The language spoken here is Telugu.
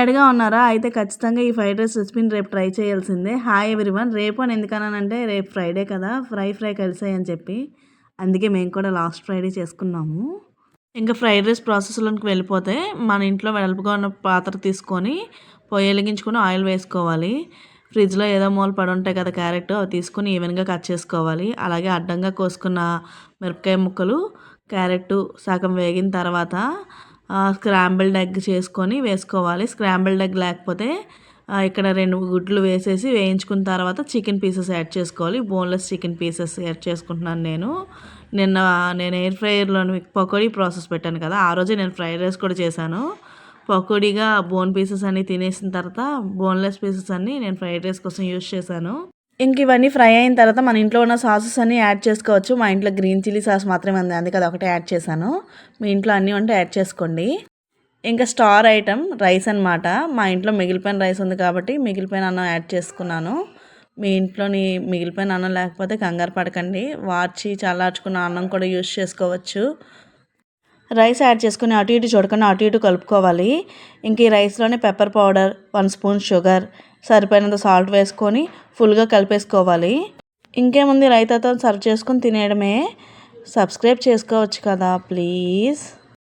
టైర్డ్‌గా ఉన్నారా? అయితే ఖచ్చితంగా ఈ ఫ్రైడ్ రైస్ రెసిపీని రేపు ట్రై చేయాల్సిందే. Hi everyone. రేపు అని ఎందుకన్నానంటే రేపు ఫ్రైడే కదా! ఫ్రై కలిసాయని చెప్పి. అందుకే మేము కూడా లాస్ట్ ఫ్రైడే చేసుకున్నాము. ఇంకా ఫ్రైడ్ రైస్ ప్రాసెస్‌లోకి వెళ్ళిపోతే మన ఇంట్లో వెడల్పుగా ఉన్న పాత్ర తీసుకొని పొయ్యి వెలిగించుకొని ఆయిల్ వేసుకోవాలి. ఫ్రిడ్జ్‌లో ఏదో మూల పడుంటాయి కదా క్యారెట్, అవి తీసుకొని ఈవెన్‌గా కట్ చేసుకోవాలి. అలాగే అడ్డంగా కోసుకున్న మిరపకాయ ముక్కలు, క్యారెట్టు సగం వేగిన తర్వాత స్క్రాంబుల్డ్ ఎగ్ చేసుకొని వేసుకోవాలి. స్క్రాంబుల్డ్ ఎగ్ లేకపోతే ఇక్కడ 2 గుడ్లు వేసేసి వేయించుకున్న తర్వాత చికెన్ పీసెస్ యాడ్ చేసుకోవాలి. బోన్‌లెస్ చికెన్ పీసెస్ యాడ్ చేసుకుంటున్నాను నేను. నిన్న నేను ఎయిర్ ఫ్రైయర్‌లోని పకోడీ ప్రాసెస్ పెట్టాను కదా! ఆ రోజే నేను ఫ్రైడ్ రైస్ కూడా చేశాను. పకోడీగా బోన్ పీసెస్ అన్నీ తినేసిన తర్వాత బోన్‌లెస్ పీసెస్ అన్నీ నేను ఫ్రైడ్ రైస్ కోసం యూజ్ చేశాను. ఇంక ఇవన్నీ ఫ్రై అయిన తర్వాత మన ఇంట్లో ఉన్న సాసెస్ అన్నీ యాడ్ చేసుకోవచ్చు. మా ఇంట్లో గ్రీన్ చిల్లీ సాస్ మాత్రమే ఉంది. అందుకే అదొకటే యాడ్ చేశాను. మీ ఇంట్లో అన్నీ ఉంటే యాడ్ చేసుకోండి. ఇంకా స్టార్ ఐటెం రైస్ అనమాట. మా ఇంట్లో మిగిలిపోయిన రైస్ ఉంది కాబట్టి మిగిలిపోయిన అన్నం యాడ్ చేసుకున్నాను. మీ ఇంట్లోని మిగిలిపోయిన అన్నం లేకపోతే కంగారు పడకండి. వార్చి చల్లార్చుకున్న అన్నం కూడా యూజ్ చేసుకోవచ్చు. రైస్ యాడ్ చేసుకుని అటు ఇటు చూడకుండా అటు ఇటు కలుపుకోవాలి. ఇంక ఈ రైస్లోనే పెప్పర్ పౌడర్, 1 స్పూన్ షుగర్, సరిపోయినంత సాల్ట్ వేసుకొని ఫుల్గా కలిపేసుకోవాలి. ఇంకేముంది రైతాతో సర్వ్ చేసుకొని తినేయడమే. సబ్స్క్రైబ్ చేసుకోవచ్చు కదా ప్లీజ్.